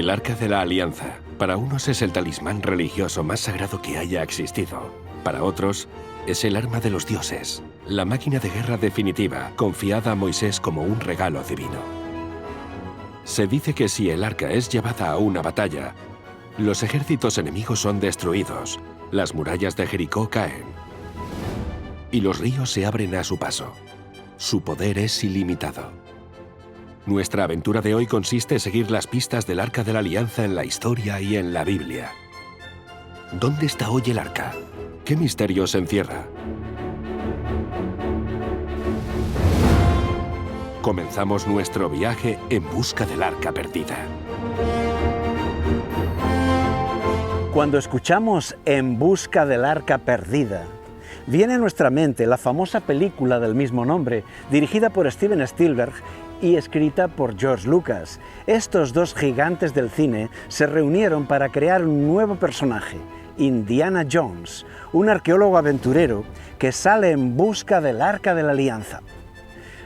El Arca de la Alianza. Para unos es el talismán religioso más sagrado que haya existido. Para otros, es el arma de los dioses, la máquina de guerra definitiva, confiada a Moisés como un regalo divino. Se dice que si el arca es llevada a una batalla, los ejércitos enemigos son destruidos, las murallas de Jericó caen y los ríos se abren a su paso. Su poder es ilimitado. Nuestra aventura de hoy consiste en seguir las pistas del Arca de la Alianza en la historia y en la Biblia. ¿Dónde está hoy el arca? ¿Qué misterio se encierra? Comenzamos nuestro viaje en busca del arca perdida. Cuando escuchamos En busca del arca perdida, viene a nuestra mente la famosa película del mismo nombre, dirigida por Steven Spielberg y escrita por George Lucas. Estos dos gigantes del cine se reunieron para crear un nuevo personaje, Indiana Jones, un arqueólogo aventurero que sale en busca del Arca de la Alianza.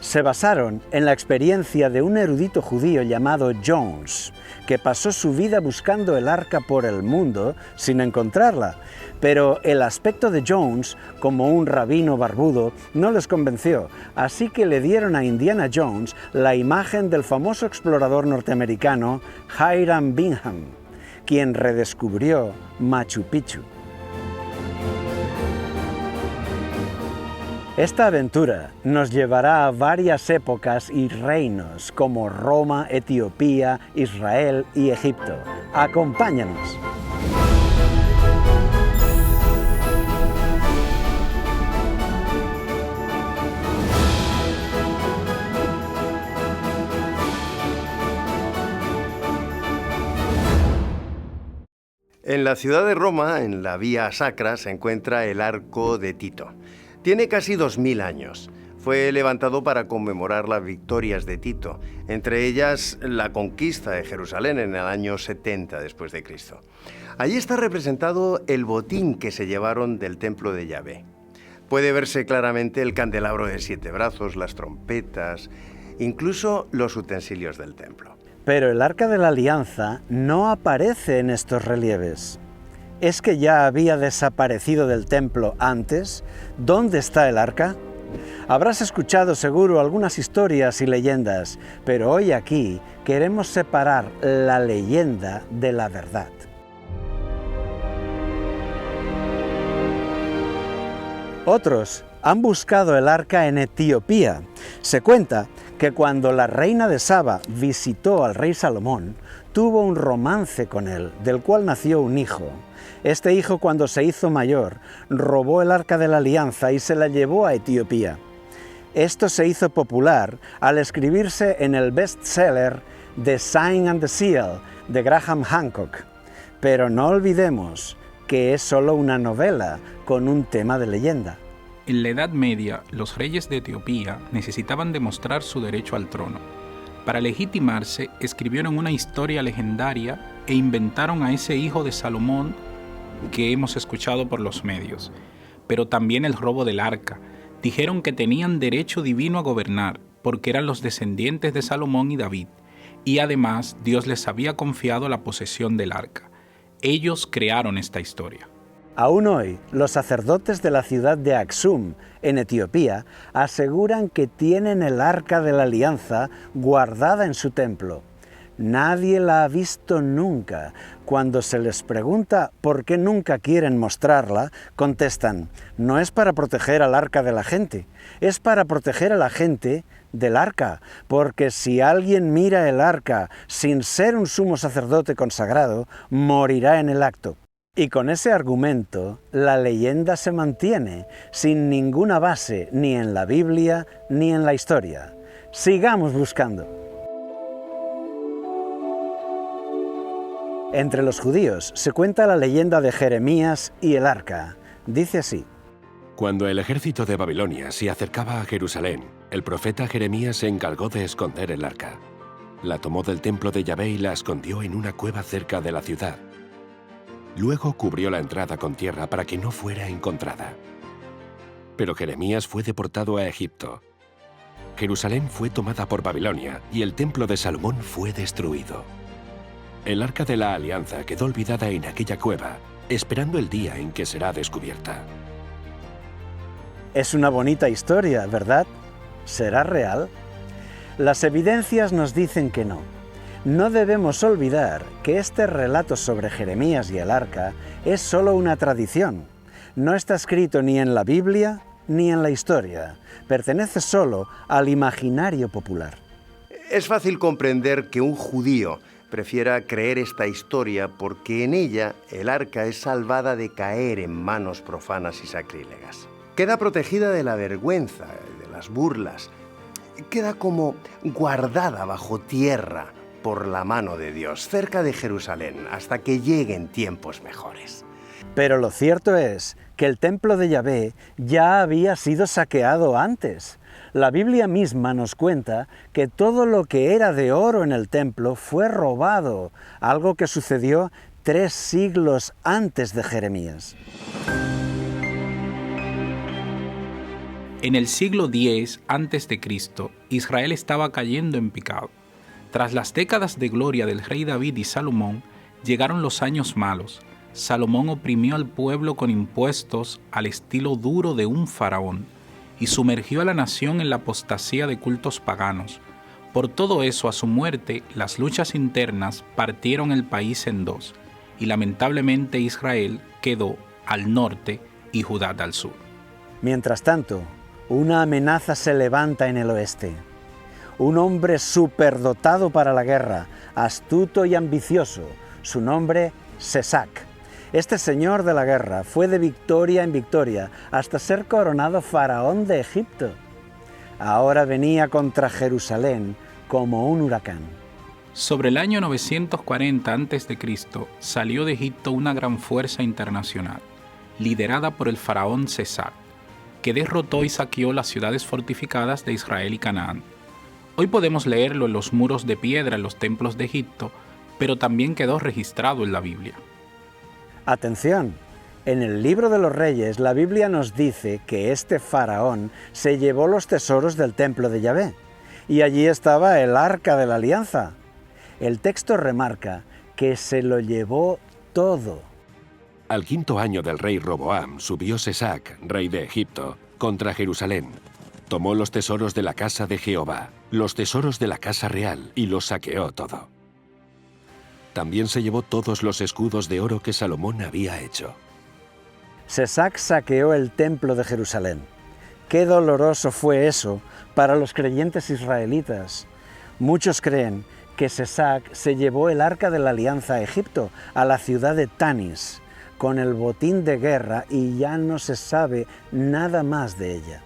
Se basaron en la experiencia de un erudito judío llamado Jones, que pasó su vida buscando el arca por el mundo sin encontrarla, pero el aspecto de Jones, como un rabino barbudo, no les convenció, así que le dieron a Indiana Jones la imagen del famoso explorador norteamericano Hiram Bingham, quien redescubrió Machu Picchu. Esta aventura nos llevará a varias épocas y reinos como Roma, Etiopía, Israel y Egipto. ¡Acompáñanos! En la ciudad de Roma, en la Vía Sacra, se encuentra el Arco de Tito. Tiene casi 2000 años. Fue levantado para conmemorar las victorias de Tito, entre ellas la conquista de Jerusalén en el año 70 después de Cristo. Allí está representado el botín que se llevaron del templo de Yahvé. Puede verse claramente el candelabro de 7 brazos, las trompetas, incluso los utensilios del templo. Pero el Arca de la Alianza no aparece en estos relieves. ¿Es que ya había desaparecido del templo antes? ¿Dónde está el arca? Habrás escuchado seguro algunas historias y leyendas, pero hoy aquí queremos separar la leyenda de la verdad. Otros han buscado el arca en Etiopía. Se cuenta que cuando la reina de Saba visitó al rey Salomón, tuvo un romance con él, del cual nació un hijo. Este hijo, cuando se hizo mayor, robó el Arca de la Alianza y se la llevó a Etiopía. Esto se hizo popular al escribirse en el bestseller The Sign and the Seal de Graham Hancock. Pero no olvidemos que es solo una novela con un tema de leyenda. En la Edad Media, los reyes de Etiopía necesitaban demostrar su derecho al trono. Para legitimarse, escribieron una historia legendaria e inventaron a ese hijo de Salomón que hemos escuchado por los medios, pero también el robo del arca. Dijeron que tenían derecho divino a gobernar, porque eran los descendientes de Salomón y David, y además Dios les había confiado la posesión del arca. Ellos crearon esta historia. Aún hoy, los sacerdotes de la ciudad de Aksum, en Etiopía, aseguran que tienen el Arca de la Alianza guardada en su templo. Nadie la ha visto nunca. Cuando se les pregunta por qué nunca quieren mostrarla, contestan: no es para proteger al arca de la gente, es para proteger a la gente del arca, porque si alguien mira el arca sin ser un sumo sacerdote consagrado, morirá en el acto. Y con ese argumento, la leyenda se mantiene, sin ninguna base ni en la Biblia ni en la historia. Sigamos buscando. Entre los judíos se cuenta la leyenda de Jeremías y el arca. Dice así: Cuando el ejército de Babilonia se acercaba a Jerusalén, el profeta Jeremías se encargó de esconder el arca. La tomó del templo de Yahvé y la escondió en una cueva cerca de la ciudad. Luego cubrió la entrada con tierra para que no fuera encontrada. Pero Jeremías fue deportado a Egipto. Jerusalén fue tomada por Babilonia y el templo de Salomón fue destruido. El Arca de la Alianza quedó olvidada en aquella cueva, esperando el día en que será descubierta. Es una bonita historia, ¿verdad? ¿Será real? Las evidencias nos dicen que no. No debemos olvidar que este relato sobre Jeremías y el arca es solo una tradición. No está escrito ni en la Biblia ni en la historia. Pertenece solo al imaginario popular. Es fácil comprender que un judío prefiera creer esta historia porque en ella el arca es salvada de caer en manos profanas y sacrílegas. Queda protegida de la vergüenza, de las burlas. Queda como guardada bajo tierra por la mano de Dios, cerca de Jerusalén, hasta que lleguen tiempos mejores. Pero lo cierto es que el templo de Yahvé ya había sido saqueado antes. La Biblia misma nos cuenta que todo lo que era de oro en el templo fue robado, algo que sucedió 3 siglos antes de Jeremías. En el siglo X a.C., Israel estaba cayendo en picado. Tras las décadas de gloria del rey David y Salomón, llegaron los años malos. Salomón oprimió al pueblo con impuestos al estilo duro de un faraón y sumergió a la nación en la apostasía de cultos paganos. Por todo eso, a su muerte, las luchas internas partieron el país en 2, y lamentablemente Israel quedó al norte y Judá al sur. Mientras tanto, una amenaza se levanta en el oeste. Un hombre superdotado para la guerra, astuto y ambicioso, su nombre Sesac. Este señor de la guerra fue de victoria en victoria hasta ser coronado faraón de Egipto. Ahora venía contra Jerusalén como un huracán. Sobre el año 940 a.C. salió de Egipto una gran fuerza internacional, liderada por el faraón Sesac, que derrotó y saqueó las ciudades fortificadas de Israel y Canaán. Hoy podemos leerlo en los muros de piedra en los templos de Egipto, pero también quedó registrado en la Biblia. Atención, en el libro de los Reyes la Biblia nos dice que este faraón se llevó los tesoros del templo de Yahvé, y allí estaba el Arca de la Alianza. El texto remarca que se lo llevó todo. Al 5.º año del rey Roboam subió Sesac, rey de Egipto, contra Jerusalén. Tomó los tesoros de la casa de Jehová, los tesoros de la casa real, y los saqueó todo. También se llevó todos los escudos de oro que Salomón había hecho. Sesac saqueó el templo de Jerusalén. Qué doloroso fue eso para los creyentes israelitas. Muchos creen que Sesac se llevó el Arca de la Alianza a Egipto, a la ciudad de Tanis, con el botín de guerra, y ya no se sabe nada más de ella.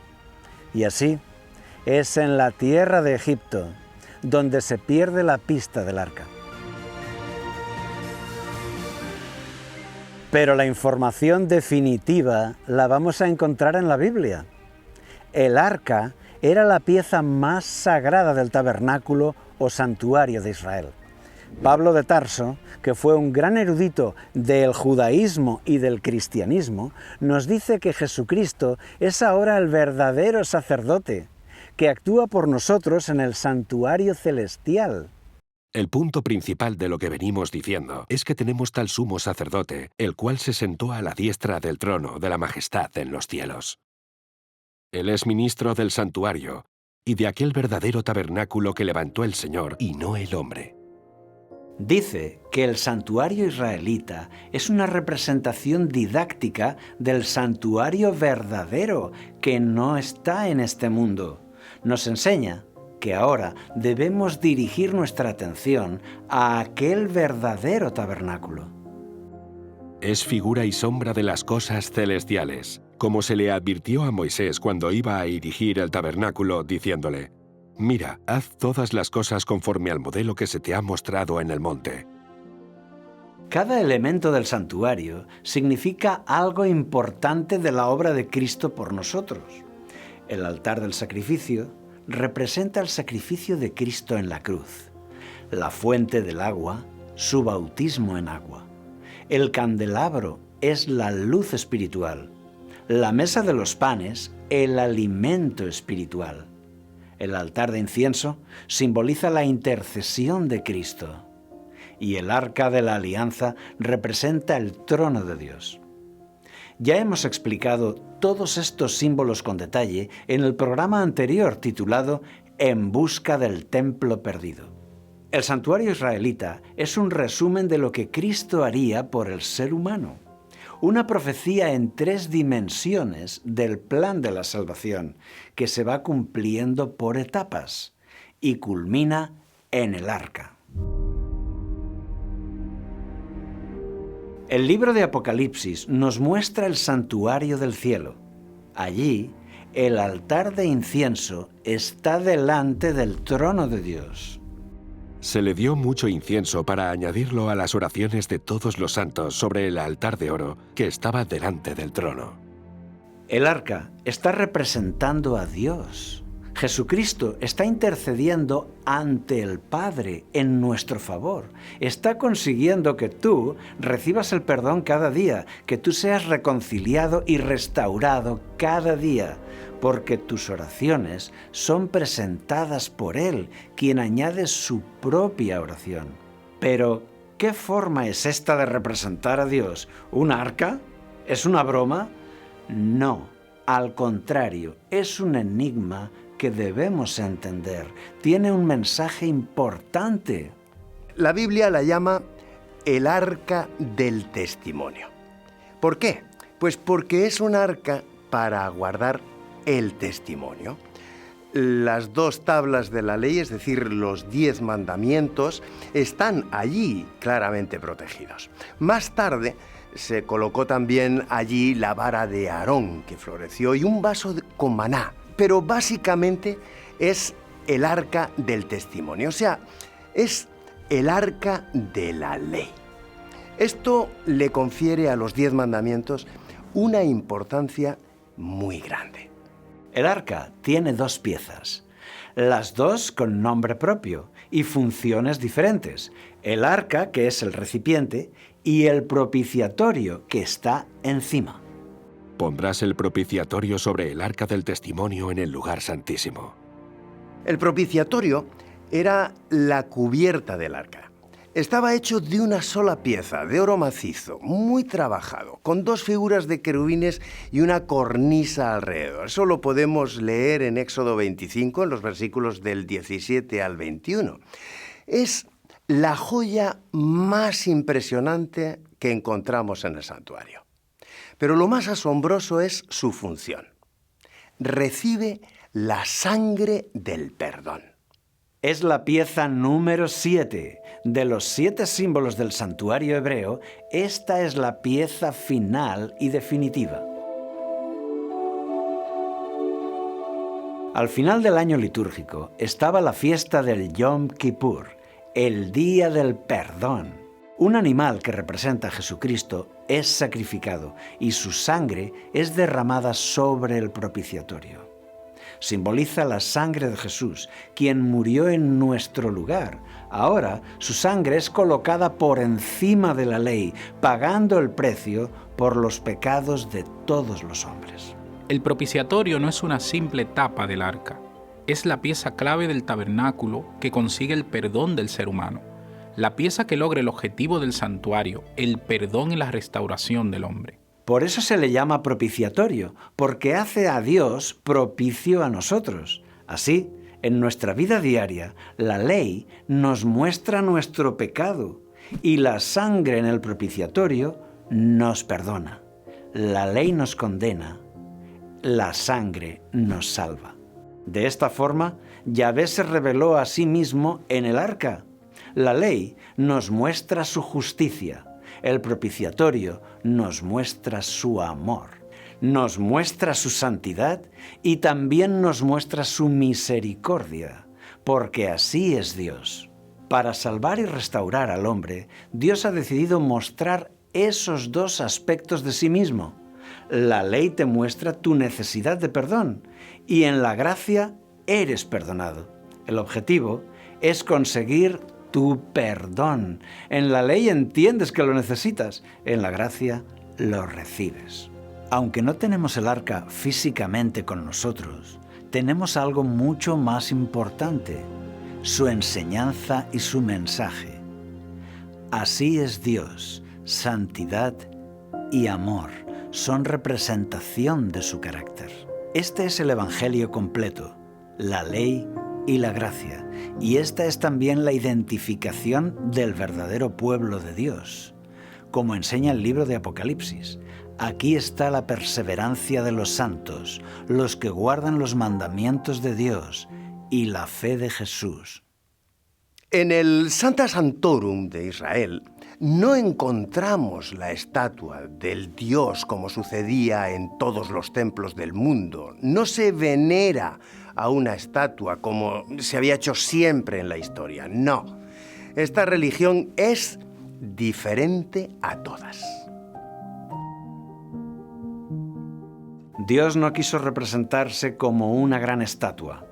Y así, es en la tierra de Egipto donde se pierde la pista del arca. Pero la información definitiva la vamos a encontrar en la Biblia. El arca era la pieza más sagrada del tabernáculo o santuario de Israel. Pablo de Tarso, que fue un gran erudito del judaísmo y del cristianismo, nos dice que Jesucristo es ahora el verdadero sacerdote, que actúa por nosotros en el santuario celestial. El punto principal de lo que venimos diciendo es que tenemos tal sumo sacerdote, el cual se sentó a la diestra del trono de la majestad en los cielos. Él es ministro del santuario y de aquel verdadero tabernáculo que levantó el Señor y no el hombre. Dice que el santuario israelita es una representación didáctica del santuario verdadero que no está en este mundo. Nos enseña que ahora debemos dirigir nuestra atención a aquel verdadero tabernáculo. Es figura y sombra de las cosas celestiales, como se le advirtió a Moisés cuando iba a erigir el tabernáculo, diciéndole: «Mira, haz todas las cosas conforme al modelo que se te ha mostrado en el monte». Cada elemento del santuario significa algo importante de la obra de Cristo por nosotros. El altar del sacrificio representa el sacrificio de Cristo en la cruz. La fuente del agua, su bautismo en agua. El candelabro es la luz espiritual. La mesa de los panes, el alimento espiritual. El altar de incienso simboliza la intercesión de Cristo. y el arca de la alianza representa el trono de Dios. Ya hemos explicado todos estos símbolos con detalle en el programa anterior titulado En busca del templo perdido. El santuario israelita es un resumen de lo que Cristo haría por el ser humano. Una profecía en 3 dimensiones del plan de la salvación que se va cumpliendo por etapas y culmina en el arca. El libro de Apocalipsis nos muestra el santuario del cielo. Allí, el altar de incienso está delante del trono de Dios. Se le dio mucho incienso para añadirlo a las oraciones de todos los santos sobre el altar de oro que estaba delante del trono. El arca está representando a Dios. Jesucristo está intercediendo ante el Padre en nuestro favor. Está consiguiendo que tú recibas el perdón cada día, que tú seas reconciliado y restaurado cada día, porque tus oraciones son presentadas por Él, quien añade su propia oración. Pero, ¿qué forma es esta de representar a Dios? ¿Un arca? ¿Es una broma? No, al contrario, es un enigma que debemos entender. Tiene un mensaje importante. La Biblia la llama el arca del testimonio. ¿Por qué? Pues porque es un arca para guardar el testimonio. Las 2 tablas de la ley, es decir, los 10 mandamientos, están allí claramente protegidos. Más tarde se colocó también allí la vara de Aarón que floreció y un vaso con maná. Pero básicamente es el arca del testimonio, o sea, es el arca de la ley. Esto le confiere a los 10 mandamientos una importancia muy grande. El arca tiene 2 piezas, las 2 con nombre propio y funciones diferentes. El arca, que es el recipiente, y el propiciatorio, que está encima. Pondrás el propiciatorio sobre el arca del testimonio en el lugar santísimo. El propiciatorio era la cubierta del arca. Estaba hecho de una sola pieza, de oro macizo, muy trabajado, con 2 figuras de querubines y una cornisa alrededor. Eso lo podemos leer en Éxodo 25, en los versículos del 17 al 21. Es la joya más impresionante que encontramos en el santuario. Pero lo más asombroso es su función. Recibe la sangre del perdón. Es la pieza número 7. De los 7 símbolos del santuario hebreo, esta es la pieza final y definitiva. Al final del año litúrgico estaba la fiesta del Yom Kippur, el día del perdón. Un animal que representa a Jesucristo es sacrificado y su sangre es derramada sobre el propiciatorio. Simboliza la sangre de Jesús, quien murió en nuestro lugar. Ahora su sangre es colocada por encima de la ley, pagando el precio por los pecados de todos los hombres. El propiciatorio no es una simple tapa del arca, es la pieza clave del tabernáculo que consigue el perdón del ser humano. La pieza que logra el objetivo del santuario, el perdón y la restauración del hombre. Por eso se le llama propiciatorio, porque hace a Dios propicio a nosotros. Así, en nuestra vida diaria, la ley nos muestra nuestro pecado y la sangre en el propiciatorio nos perdona. La ley nos condena, la sangre nos salva. De esta forma, Yahvé se reveló a sí mismo en el arca. La ley nos muestra su justicia, el propiciatorio nos muestra su amor, nos muestra su santidad y también nos muestra su misericordia, porque así es Dios. Para salvar y restaurar al hombre, Dios ha decidido mostrar esos 2 aspectos de sí mismo. La ley te muestra tu necesidad de perdón y en la gracia eres perdonado. El objetivo es conseguir tu perdón. En la ley entiendes que lo necesitas, en la gracia lo recibes. Aunque no tenemos el arca físicamente con nosotros, tenemos algo mucho más importante, su enseñanza y su mensaje. Así es Dios, santidad y amor son representación de su carácter. Este es el Evangelio completo, la ley y la gracia, y esta es también la identificación del verdadero pueblo de Dios. Como enseña el libro de Apocalipsis, aquí está la perseverancia de los santos, los que guardan los mandamientos de Dios y la fe de Jesús. En el Sancta Sanctorum de Israel no encontramos la estatua del Dios como sucedía en todos los templos del mundo. No se venera a una estatua como se había hecho siempre en la historia. No, esta religión es diferente a todas. Dios no quiso representarse como una gran estatua,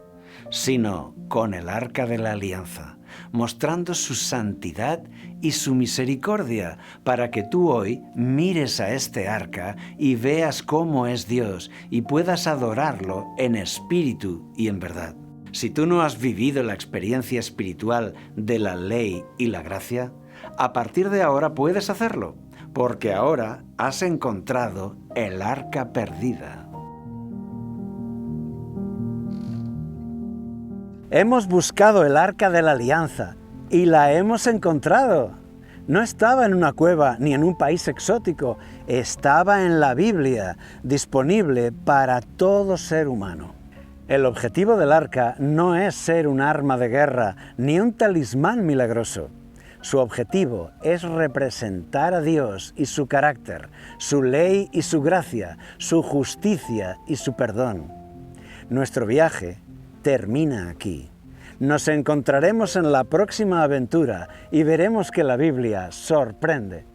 sino con el Arca de la Alianza, mostrando su santidad y su misericordia, para que tú hoy mires a este arca y veas cómo es Dios y puedas adorarlo en espíritu y en verdad. Si tú no has vivido la experiencia espiritual de la ley y la gracia, a partir de ahora puedes hacerlo, porque ahora has encontrado el arca perdida. Hemos buscado el Arca de la Alianza y la hemos encontrado. No estaba en una cueva ni en un país exótico, estaba en la Biblia, disponible para todo ser humano. El objetivo del Arca no es ser un arma de guerra ni un talismán milagroso. Su objetivo es representar a Dios y su carácter, su ley y su gracia, su justicia y su perdón. Nuestro viaje termina aquí. Nos encontraremos en la próxima aventura y veremos que la Biblia sorprende.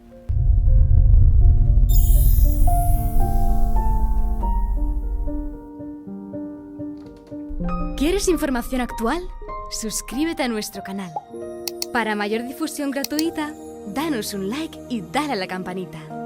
¿Quieres información actual? Suscríbete a nuestro canal. Para mayor difusión gratuita, danos un like y dale a la campanita.